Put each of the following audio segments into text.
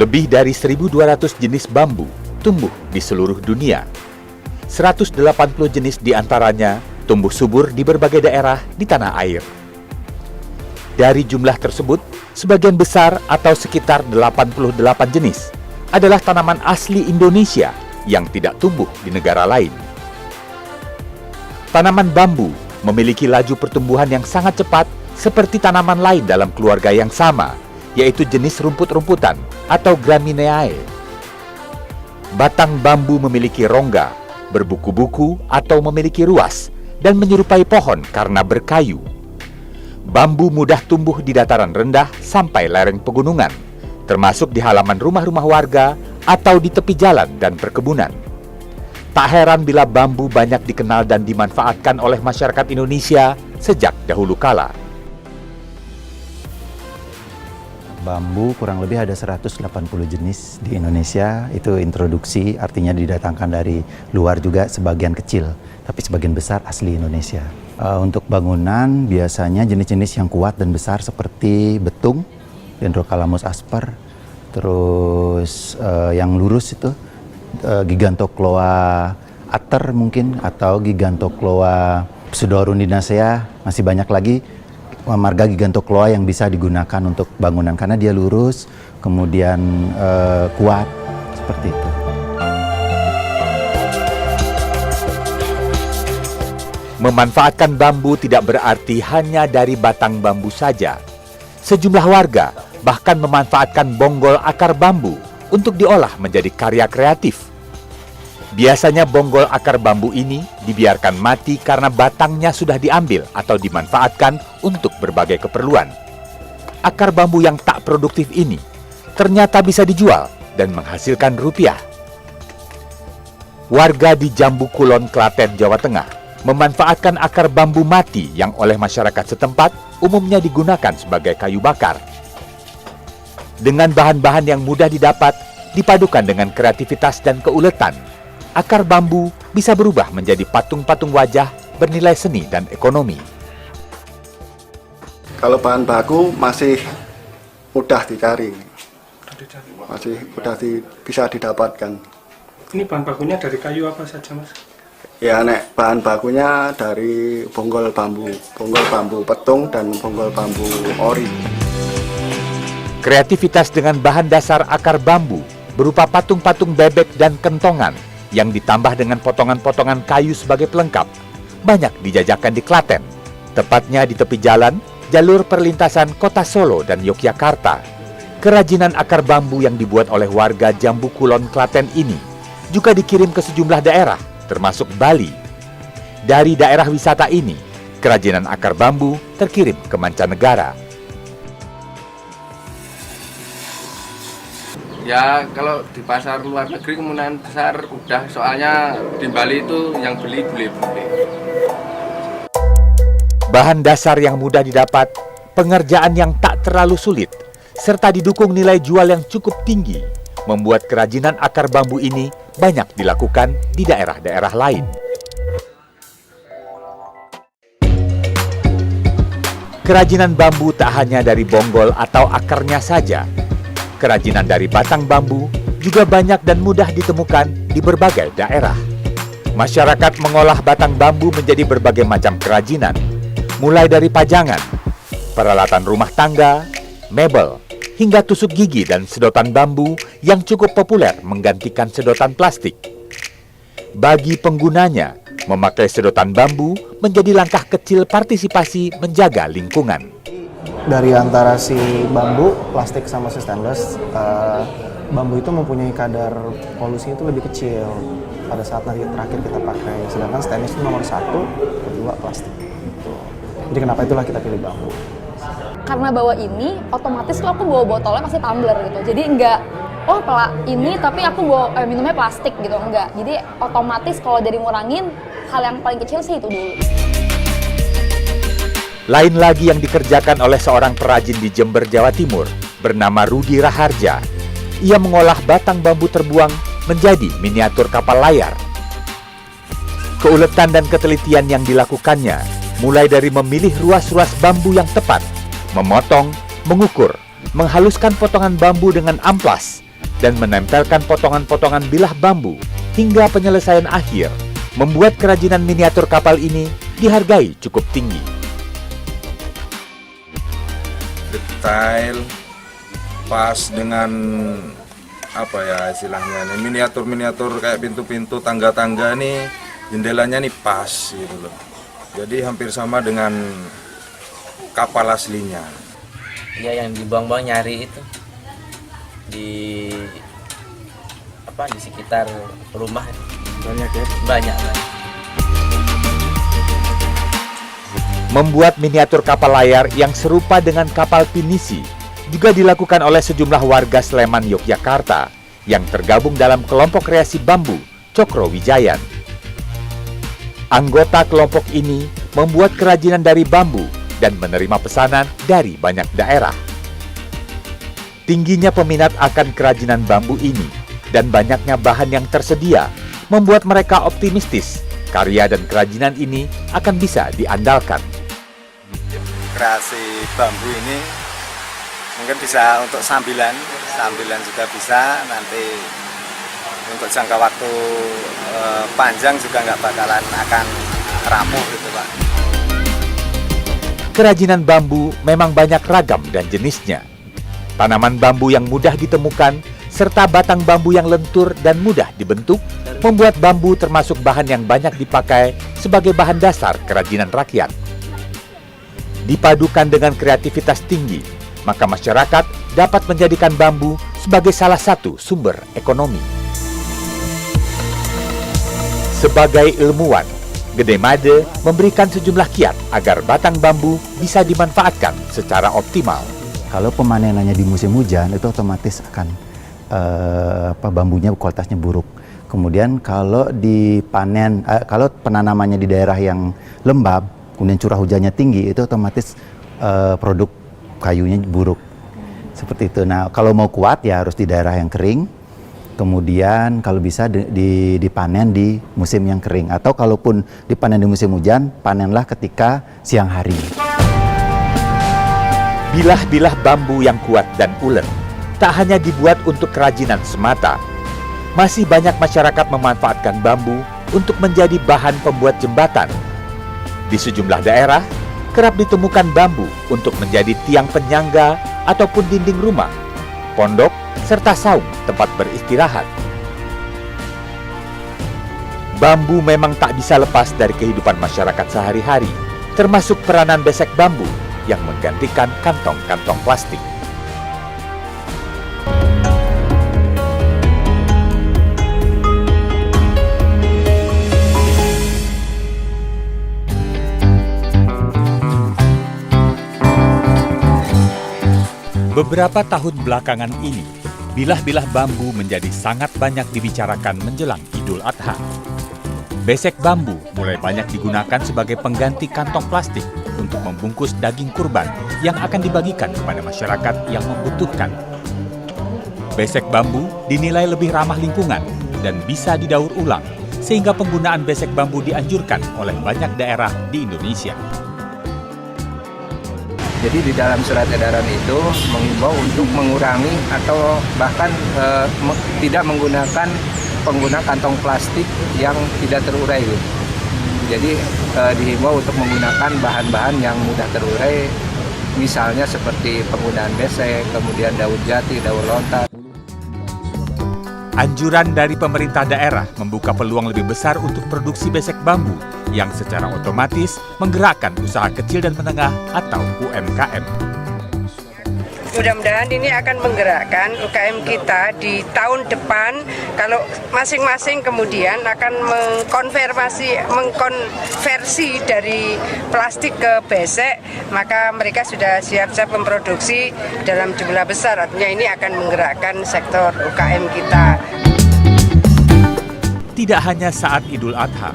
Lebih dari 1.200 jenis bambu tumbuh di seluruh dunia. 180 jenis diantaranya tumbuh subur di berbagai daerah di tanah air. Dari jumlah tersebut, sebagian besar atau sekitar 88 jenis adalah tanaman asli Indonesia yang tidak tumbuh di negara lain. Tanaman bambu memiliki laju pertumbuhan yang sangat cepat seperti tanaman lain dalam keluarga yang sama, yaitu jenis rumput-rumputan atau Gramineae. Batang bambu memiliki rongga, berbuku-buku atau memiliki ruas, dan menyerupai pohon karena berkayu. Bambu mudah tumbuh di dataran rendah sampai lereng pegunungan, termasuk di halaman rumah-rumah warga atau di tepi jalan dan perkebunan. Tak heran bila bambu banyak dikenal dan dimanfaatkan oleh masyarakat Indonesia sejak dahulu kala. Bambu kurang lebih ada 180 jenis di Indonesia, itu introduksi, artinya didatangkan dari luar juga sebagian kecil, tapi sebagian besar asli Indonesia. Untuk bangunan biasanya jenis-jenis yang kuat dan besar seperti betung, Dendrocalamus asper, terus yang lurus itu Gigantocloa ater mungkin, atau Gigantocloa pseudorundinacea, masih banyak lagi marga Gigantocloa yang bisa digunakan untuk bangunan karena dia lurus, kemudian kuat, seperti itu. Memanfaatkan bambu tidak berarti hanya dari batang bambu saja. Sejumlah warga bahkan memanfaatkan bonggol akar bambu untuk diolah menjadi karya kreatif. Biasanya bonggol akar bambu ini dibiarkan mati karena batangnya sudah diambil atau dimanfaatkan untuk berbagai keperluan. Akar bambu yang tak produktif ini ternyata bisa dijual dan menghasilkan rupiah. Warga di Jambu Kulon, Klaten, Jawa Tengah memanfaatkan akar bambu mati yang oleh masyarakat setempat umumnya digunakan sebagai kayu bakar. Dengan bahan-bahan yang mudah didapat, dipadukan dengan kreativitas dan keuletan, akar bambu bisa berubah menjadi patung-patung wajah bernilai seni dan ekonomi. Kalau bahan baku masih mudah dicari, masih mudah bisa didapatkan. Ini bahan bakunya dari kayu apa saja, Mas? Ya, bahan bakunya dari bonggol bambu petung dan bonggol bambu ori. Kreativitas dengan bahan dasar akar bambu berupa patung-patung bebek dan kentongan yang ditambah dengan potongan-potongan kayu sebagai pelengkap, banyak dijajakan di Klaten, tepatnya di tepi jalan, jalur perlintasan kota Solo dan Yogyakarta. Kerajinan akar bambu yang dibuat oleh warga Jambu Kulon, Klaten ini juga dikirim ke sejumlah daerah, termasuk Bali. Dari daerah wisata ini, kerajinan akar bambu terkirim ke mancanegara. Ya kalau di pasar luar negeri kemungkinan besar udah, soalnya di Bali itu yang beli bule-bule. Bahan dasar yang mudah didapat, pengerjaan yang tak terlalu sulit, serta didukung nilai jual yang cukup tinggi, membuat kerajinan akar bambu ini banyak dilakukan di daerah-daerah lain. Kerajinan bambu tak hanya dari bonggol atau akarnya saja. Kerajinan dari batang bambu juga banyak dan mudah ditemukan di berbagai daerah. Masyarakat mengolah batang bambu menjadi berbagai macam kerajinan, mulai dari pajangan, peralatan rumah tangga, mebel, hingga tusuk gigi dan sedotan bambu yang cukup populer menggantikan sedotan plastik. Bagi penggunanya, memakai sedotan bambu menjadi langkah kecil partisipasi menjaga lingkungan. Dari antara si bambu, plastik sama si stainless, bambu itu mempunyai kadar polusi itu lebih kecil pada saat nanti terakhir kita pakai. Sedangkan stainless itu nomor 1, kedua plastik. Jadi kenapa itulah kita pilih bambu. Karena bawa ini, otomatis tuh aku bawa botolnya pasti tumbler gitu. Jadi enggak, oh ini tapi aku bawa minumnya plastik gitu, enggak. Jadi otomatis kalau dari ngurangin, hal yang paling kecil sih itu dulu. Lain lagi yang dikerjakan oleh seorang perajin di Jember, Jawa Timur, bernama Rudi Raharja. Ia mengolah batang bambu terbuang menjadi miniatur kapal layar. Keuletan dan ketelitian yang dilakukannya, mulai dari memilih ruas-ruas bambu yang tepat, memotong, mengukur, menghaluskan potongan bambu dengan amplas, dan menempelkan potongan-potongan bilah bambu hingga penyelesaian akhir, membuat kerajinan miniatur kapal ini dihargai cukup tinggi. Detail, pas dengan apa ya istilahnya, miniatur-miniatur kayak pintu-pintu, tangga-tangga nih, jendelanya nih pas gitu loh. Jadi hampir sama dengan kapal aslinya. Ya yang dibuang-buang nyari itu di sekitar rumah Banyak ya. banyak. Membuat miniatur kapal layar yang serupa dengan kapal pinisi juga dilakukan oleh sejumlah warga Sleman, Yogyakarta yang tergabung dalam kelompok kreasi bambu Cokro Wijayan. Anggota kelompok ini membuat kerajinan dari bambu dan menerima pesanan dari banyak daerah. Tingginya peminat akan kerajinan bambu ini dan banyaknya bahan yang tersedia membuat mereka optimistis karya dan kerajinan ini akan bisa diandalkan. Kreasi bambu ini mungkin bisa untuk sambilan juga bisa, nanti untuk jangka waktu panjang juga nggak bakalan akan rapuh gitu Pak. Kerajinan bambu memang banyak ragam dan jenisnya. Tanaman bambu yang mudah ditemukan serta batang bambu yang lentur dan mudah dibentuk membuat bambu termasuk bahan yang banyak dipakai sebagai bahan dasar kerajinan rakyat. Dipadukan dengan kreativitas tinggi, maka masyarakat dapat menjadikan bambu sebagai salah satu sumber ekonomi. Sebagai ilmuwan, Gede Made memberikan sejumlah kiat agar batang bambu bisa dimanfaatkan secara optimal. Kalau pemanenannya di musim hujan itu otomatis akan bambunya kualitasnya buruk. Kemudian kalau dipanen, kalau penanamannya di daerah yang lembab, kemudian curah hujannya tinggi, itu otomatis produk kayunya buruk. Seperti itu. Nah, kalau mau kuat ya harus di daerah yang kering. Kemudian kalau bisa dipanen di musim yang kering. Atau kalaupun dipanen di musim hujan, panenlah ketika siang hari. Bilah-bilah bambu yang kuat dan ulet tak hanya dibuat untuk kerajinan semata. Masih banyak masyarakat memanfaatkan bambu untuk menjadi bahan pembuat jembatan. Di sejumlah daerah, kerap ditemukan bambu untuk menjadi tiang penyangga ataupun dinding rumah, pondok, serta saung tempat beristirahat. Bambu memang tak bisa lepas dari kehidupan masyarakat sehari-hari, termasuk peranan besek bambu yang menggantikan kantong-kantong plastik. Beberapa tahun belakangan ini, bilah-bilah bambu menjadi sangat banyak dibicarakan menjelang Idul Adha. Besek bambu mulai banyak digunakan sebagai pengganti kantong plastik untuk membungkus daging kurban yang akan dibagikan kepada masyarakat yang membutuhkan. Besek bambu dinilai lebih ramah lingkungan dan bisa didaur ulang, sehingga penggunaan besek bambu dianjurkan oleh banyak daerah di Indonesia. Jadi di dalam surat edaran itu mengimbau untuk mengurangi atau bahkan tidak menggunakan pengguna kantong plastik yang tidak terurai. Jadi dihimbau untuk menggunakan bahan-bahan yang mudah terurai, misalnya seperti penggunaan besek, kemudian daun jati, daun lontar. Anjuran dari pemerintah daerah membuka peluang lebih besar untuk produksi besek bambu yang secara otomatis menggerakkan usaha kecil dan menengah atau UMKM. Mudah-mudahan ini akan menggerakkan UKM kita di tahun depan, kalau masing-masing kemudian akan mengkonversi dari plastik ke besek, maka mereka sudah siap-siap memproduksi dalam jumlah besar. Artinya ini akan menggerakkan sektor UKM kita. Tidak hanya saat Idul Adha,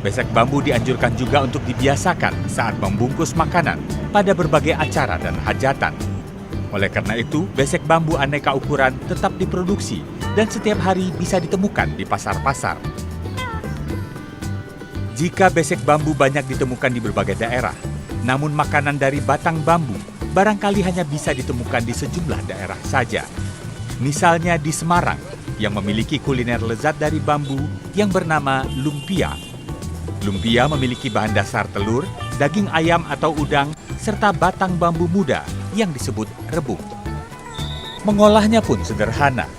besek bambu dianjurkan juga untuk dibiasakan saat membungkus makanan pada berbagai acara dan hajatan. Oleh karena itu, besek bambu aneka ukuran tetap diproduksi dan setiap hari bisa ditemukan di pasar-pasar. Jika besek bambu banyak ditemukan di berbagai daerah, namun makanan dari batang bambu barangkali hanya bisa ditemukan di sejumlah daerah saja. Misalnya di Semarang, yang memiliki kuliner lezat dari bambu yang bernama lumpia. Lumpia memiliki bahan dasar telur, daging ayam atau udang, serta batang bambu muda yang disebut rebung. Mengolahnya pun sederhana,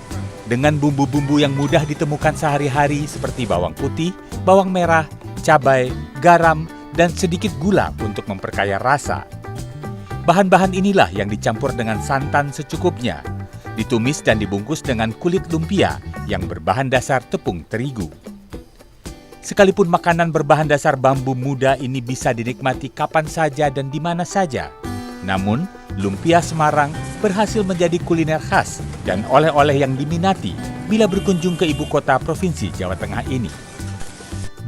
dengan bumbu-bumbu yang mudah ditemukan sehari-hari seperti bawang putih, bawang merah, cabai, garam, dan sedikit gula untuk memperkaya rasa. Bahan-bahan inilah yang dicampur dengan santan secukupnya, ditumis dan dibungkus dengan kulit lumpia yang berbahan dasar tepung terigu. Sekalipun makanan berbahan dasar bambu muda ini bisa dinikmati kapan saja dan di mana saja, namun lumpia Semarang berhasil menjadi kuliner khas dan oleh-oleh yang diminati bila berkunjung ke ibu kota Provinsi Jawa Tengah ini.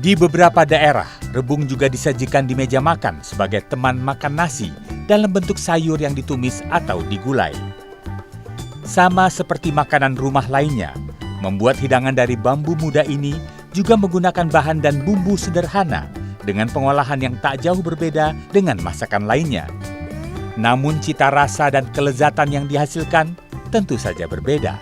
Di beberapa daerah, rebung juga disajikan di meja makan sebagai teman makan nasi dalam bentuk sayur yang ditumis atau digulai. Sama seperti makanan rumah lainnya, membuat hidangan dari bambu muda ini juga menggunakan bahan dan bumbu sederhana dengan pengolahan yang tak jauh berbeda dengan masakan lainnya. Namun cita rasa dan kelezatan yang dihasilkan tentu saja berbeda.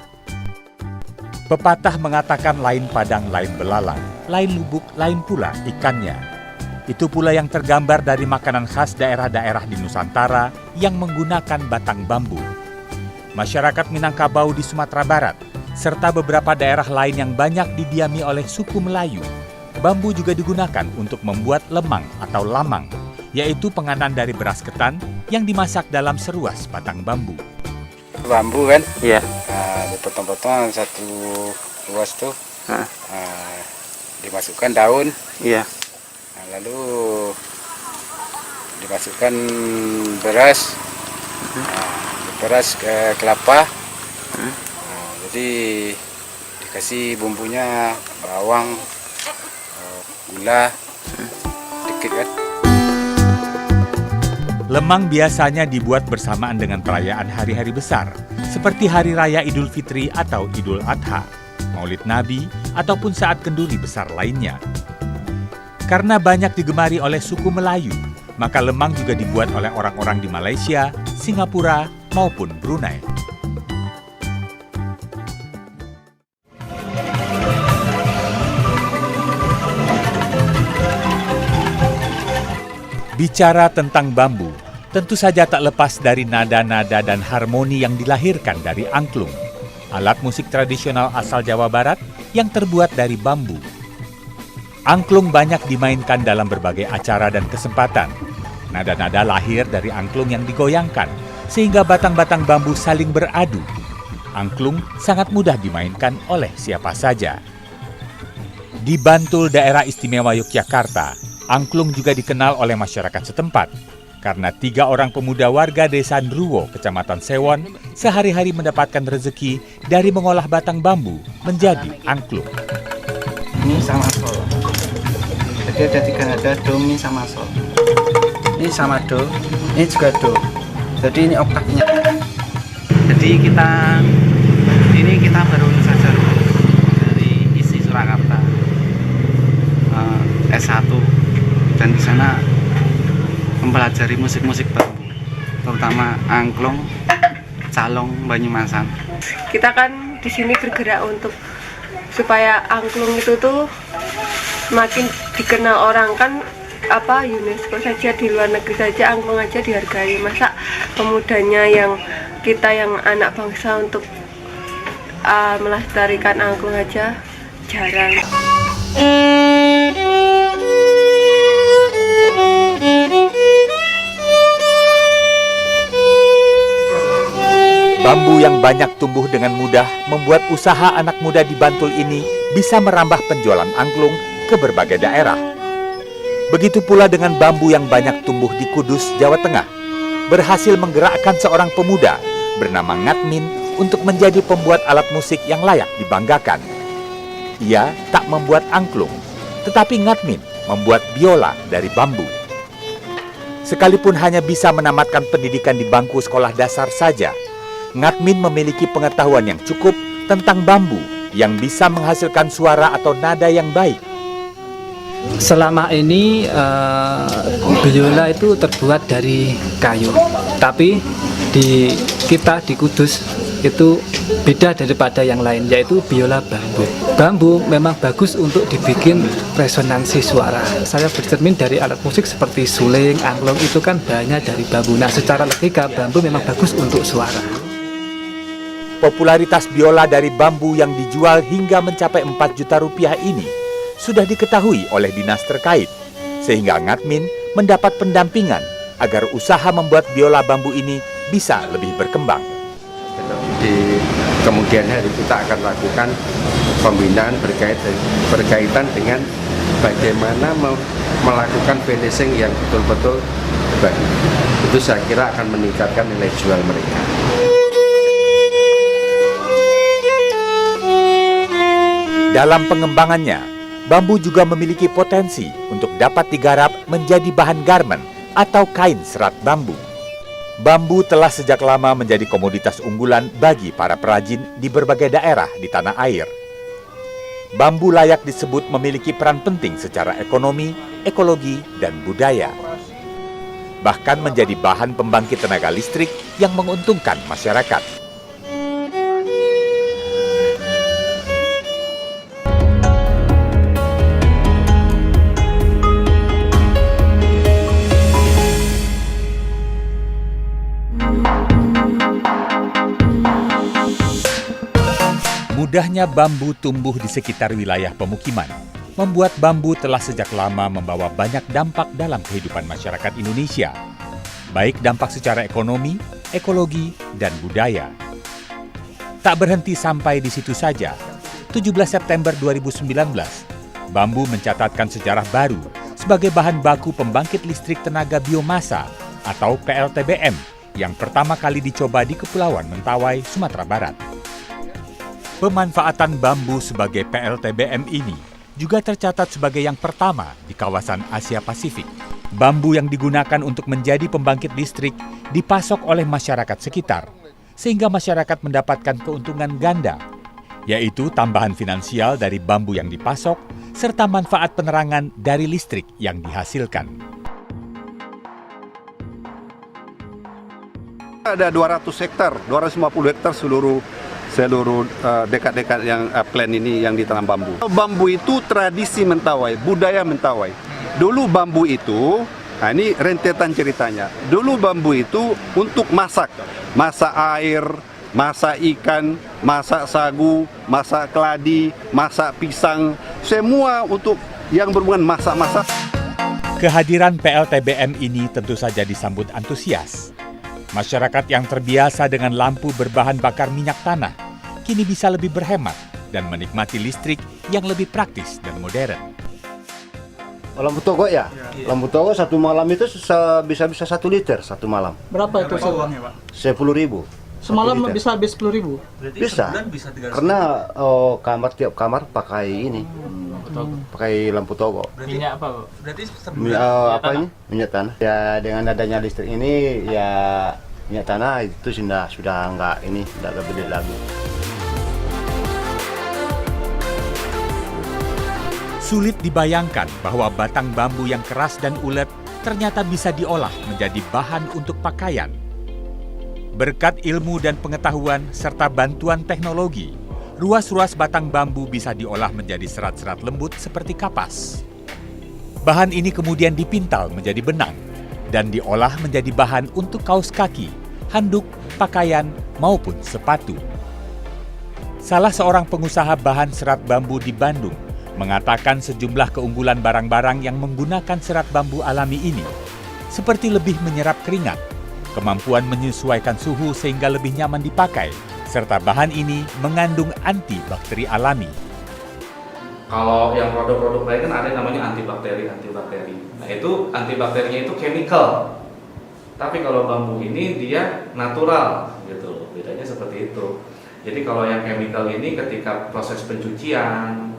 Pepatah mengatakan lain padang, lain belalang, lain lubuk, lain pula ikannya. Itu pula yang tergambar dari makanan khas daerah-daerah di Nusantara yang menggunakan batang bambu. Masyarakat Minangkabau di Sumatera Barat, serta beberapa daerah lain yang banyak didiami oleh suku Melayu. Bambu juga digunakan untuk membuat lemang atau lamang, yaitu penganan dari beras ketan yang dimasak dalam seruas batang bambu. Bambu kan? Iya. Dipotong-potong satu ruas tuh, dimasukkan daun. Iya. Lalu dimasukkan beras. Beras kelapa, jadi dikasih bumbunya bawang, gula, dikit kan. Lemang biasanya dibuat bersamaan dengan perayaan hari-hari besar, seperti Hari Raya Idul Fitri atau Idul Adha, Maulid Nabi, ataupun saat kenduri besar lainnya. Karena banyak digemari oleh suku Melayu, maka lemang juga dibuat oleh orang-orang di Malaysia, Singapura, maupun Brunei. Bicara tentang bambu, tentu saja tak lepas dari nada-nada dan harmoni yang dilahirkan dari angklung, alat musik tradisional asal Jawa Barat yang terbuat dari bambu. Angklung banyak dimainkan dalam berbagai acara dan kesempatan. Nada-nada lahir dari angklung yang digoyangkan, sehingga batang-batang bambu saling beradu. Angklung sangat mudah dimainkan oleh siapa saja. Di Bantul, daerah istimewa Yogyakarta, angklung juga dikenal oleh masyarakat setempat, karena 3 orang pemuda warga desa Ndruwo, kecamatan Sewon, sehari-hari mendapatkan rezeki dari mengolah batang bambu menjadi angklung. Ini sama sol. Jadi ada 3 nada, do, mi, sama sol. Ini sama do, ini juga do. Jadi ini oktavnya. Jadi kita baru saja dari ISI Surakarta S1, dan di sana mempelajari musik-musik bambu, terutama angklung, calong, banyumasan. Kita kan di sini bergerak untuk supaya angklung itu tuh semakin dikenal orang, kan UNESCO saja, di luar negeri saja angklung aja dihargai, masa pemudanya yang kita yang anak bangsa untuk melestarikan angklung aja jarang. Bambu yang banyak tumbuh dengan mudah membuat usaha anak muda di Bantul ini bisa merambah penjualan angklung ke berbagai daerah. Begitu pula dengan bambu yang banyak tumbuh di Kudus, Jawa Tengah, berhasil menggerakkan seorang pemuda bernama Ngatmin untuk menjadi pembuat alat musik yang layak dibanggakan. Ia tak membuat angklung, tetapi Ngatmin membuat biola dari bambu. Sekalipun hanya bisa menamatkan pendidikan di bangku sekolah dasar saja, Ngatmin memiliki pengetahuan yang cukup tentang bambu yang bisa menghasilkan suara atau nada yang baik. Selama ini biola itu terbuat dari kayu, tapi kita di Kudus itu beda daripada yang lain, yaitu biola bambu. Bambu memang bagus untuk dibikin resonansi suara. Saya bercermin dari alat musik seperti suling, angklung, itu kan bahannya dari bambu. Nah, secara logika bambu memang bagus untuk suara. Popularitas biola dari bambu yang dijual hingga mencapai 4 juta rupiah ini sudah diketahui oleh dinas terkait, sehingga Ngadmin mendapat pendampingan agar usaha membuat biola bambu ini bisa lebih berkembang. Di kemudian hari kita akan lakukan pembinaan berkaitan dengan bagaimana melakukan finishing yang betul-betul baik. Itu saya kira akan meningkatkan nilai jual mereka. Dalam pengembangannya, bambu juga memiliki potensi untuk dapat digarap menjadi bahan garmen atau kain serat bambu. Bambu telah sejak lama menjadi komoditas unggulan bagi para perajin di berbagai daerah di tanah air. Bambu layak disebut memiliki peran penting secara ekonomi, ekologi, dan budaya. Bahkan menjadi bahan pembangkit tenaga listrik yang menguntungkan masyarakat. Mudahnya bambu tumbuh di sekitar wilayah pemukiman membuat bambu telah sejak lama membawa banyak dampak dalam kehidupan masyarakat Indonesia, baik dampak secara ekonomi, ekologi, dan budaya. Tak berhenti sampai di situ saja, 17 September 2019, bambu mencatatkan sejarah baru sebagai bahan baku pembangkit listrik tenaga biomasa atau PLTBM yang pertama kali dicoba di Kepulauan Mentawai, Sumatera Barat. Pemanfaatan bambu sebagai PLTBM ini juga tercatat sebagai yang pertama di kawasan Asia Pasifik. Bambu yang digunakan untuk menjadi pembangkit listrik dipasok oleh masyarakat sekitar, sehingga masyarakat mendapatkan keuntungan ganda, yaitu tambahan finansial dari bambu yang dipasok, serta manfaat penerangan dari listrik yang dihasilkan. Ada 200 hektar, 250 hektar seluruh dekat-dekat yang plan ini yang ditanam bambu. Bambu itu tradisi Mentawai, budaya Mentawai. Dulu bambu itu, nah ini rentetan ceritanya. Dulu bambu itu untuk masak air, masak ikan, masak sagu, masak keladi, masak pisang, semua untuk yang berhubungan masak-masak. Kehadiran PLTBM ini tentu saja disambut antusias. Masyarakat yang terbiasa dengan lampu berbahan bakar minyak tanah kini bisa lebih berhemat dan menikmati listrik yang lebih praktis dan modern. Lampu togok ya? Lampu togok satu malam itu bisa 1 liter satu malam. Berapa itu uangnya, Pak? 10.000. Semalam bisa habis 10.000? Bisa. Karena tiap kamar pakai ini. Pakai lampu togok. Minyak apa, Pak? Berarti minyak tanah. Ya dengan adanya listrik ini ya minyak tanah itu sudah enggak gede lagi. Sulit dibayangkan bahwa batang bambu yang keras dan ulet ternyata bisa diolah menjadi bahan untuk pakaian. Berkat ilmu dan pengetahuan serta bantuan teknologi, ruas-ruas batang bambu bisa diolah menjadi serat-serat lembut seperti kapas. Bahan ini kemudian dipintal menjadi benang dan diolah menjadi bahan untuk kaos kaki, handuk, pakaian, maupun sepatu. Salah seorang pengusaha bahan serat bambu di Bandung mengatakan sejumlah keunggulan barang-barang yang menggunakan serat bambu alami ini, seperti lebih menyerap keringat, kemampuan menyesuaikan suhu sehingga lebih nyaman dipakai, serta bahan ini mengandung antibakteri alami. Kalau yang produk-produk lain kan ada yang namanya antibakteri. Nah itu antibakterinya itu chemical. Tapi kalau bambu ini dia natural gitu. Bedanya seperti itu. Jadi kalau yang chemical ini ketika proses pencucian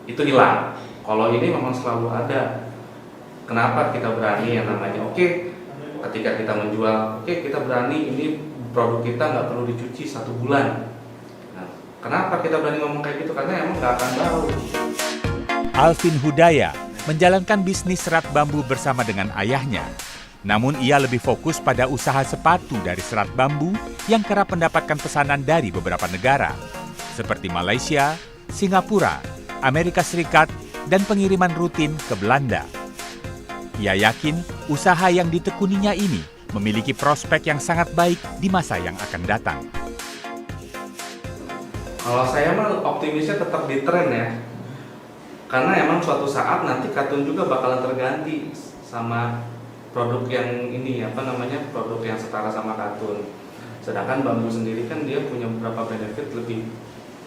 itu hilang. Kalau ini memang selalu ada. Kenapa kita berani yang namanya ketika kita menjual, kita berani ini produk kita nggak perlu dicuci 1 bulan. Nah, kenapa kita berani ngomong kayak gitu? Karena emang nggak akan tahu. Alvin Hudaya menjalankan bisnis serat bambu bersama dengan ayahnya. Namun ia lebih fokus pada usaha sepatu dari serat bambu yang kerap mendapatkan pesanan dari beberapa negara, seperti Malaysia, Singapura, Amerika Serikat, dan pengiriman rutin ke Belanda. Ia yakin usaha yang ditekuninya ini memiliki prospek yang sangat baik di masa yang akan datang. Kalau saya mah optimisnya tetap di tren ya, karena emang suatu saat nanti katun juga bakalan terganti sama produk yang ini produk yang setara sama katun. Sedangkan bambu sendiri kan dia punya beberapa benefit lebih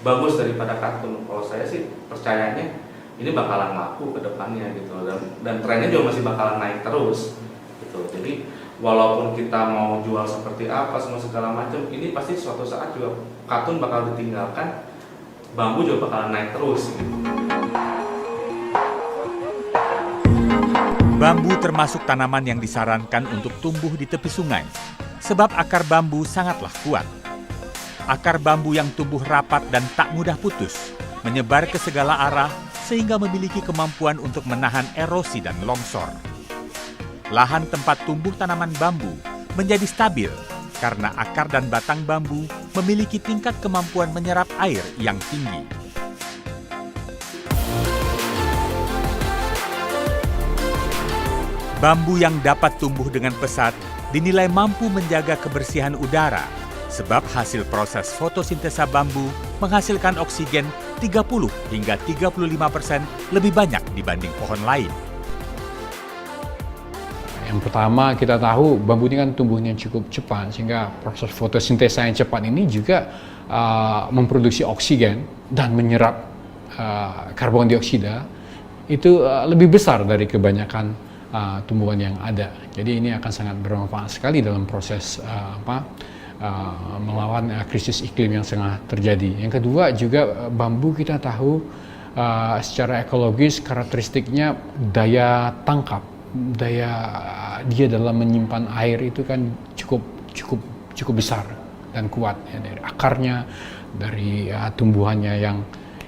bagus daripada katun. Kalau saya sih percayanya ini bakalan laku ke depannya gitu, dan trennya juga masih bakalan naik terus gitu. Jadi walaupun kita mau jual seperti apa semua segala macam, ini pasti suatu saat juga katun bakal ditinggalkan, bambu juga bakalan naik terus gitu. Bambu termasuk tanaman yang disarankan untuk tumbuh di tepi sungai, sebab akar bambu sangatlah kuat. Akar bambu yang tumbuh rapat dan tak mudah putus, menyebar ke segala arah sehingga memiliki kemampuan untuk menahan erosi dan longsor. Lahan tempat tumbuh tanaman bambu menjadi stabil karena akar dan batang bambu memiliki tingkat kemampuan menyerap air yang tinggi. Bambu yang dapat tumbuh dengan pesat dinilai mampu menjaga kebersihan udara, sebab hasil proses fotosintesa bambu menghasilkan oksigen 30 hingga 35% lebih banyak dibanding pohon lain. Yang pertama kita tahu bambu ini kan tumbuhnya cukup cepat, sehingga proses fotosintesa yang cepat ini juga memproduksi oksigen dan menyerap karbon dioksida itu lebih besar dari kebanyakan tumbuhan yang ada. Jadi ini akan sangat bermanfaat sekali dalam proses melawan krisis iklim yang tengah terjadi. Yang kedua juga bambu kita tahu secara ekologis karakteristiknya daya tangkap, daya dia dalam menyimpan air itu kan cukup besar dan kuat ya, dari akarnya, dari tumbuhannya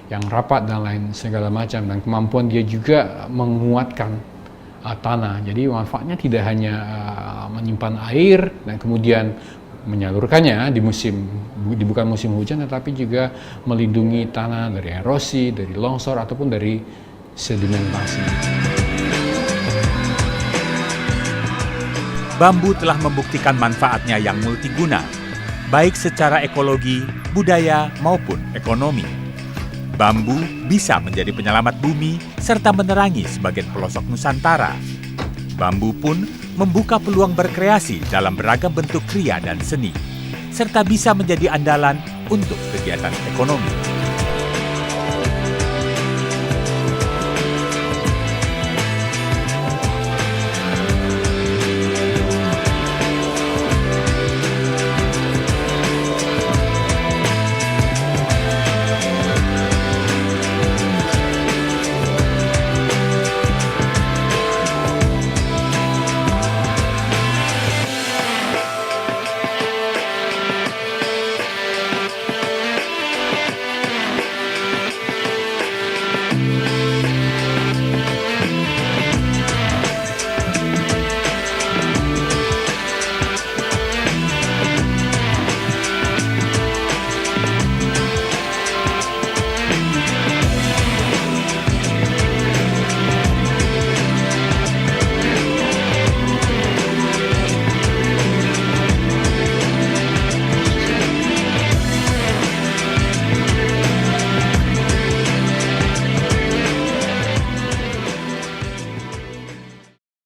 yang rapat dan lain segala macam, dan kemampuan dia juga menguatkan tanah. Jadi manfaatnya tidak hanya menyimpan air dan kemudian menyalurkannya di bukan musim hujan, tetapi juga melindungi tanah dari erosi, dari longsor ataupun dari sedimentasi. Bambu telah membuktikan manfaatnya yang multiguna, baik secara ekologi, budaya, maupun ekonomi. Bambu bisa menjadi penyelamat bumi serta menerangi sebagian pelosok Nusantara. Bambu pun membuka peluang berkreasi dalam beragam bentuk kriya dan seni, serta bisa menjadi andalan untuk kegiatan ekonomi.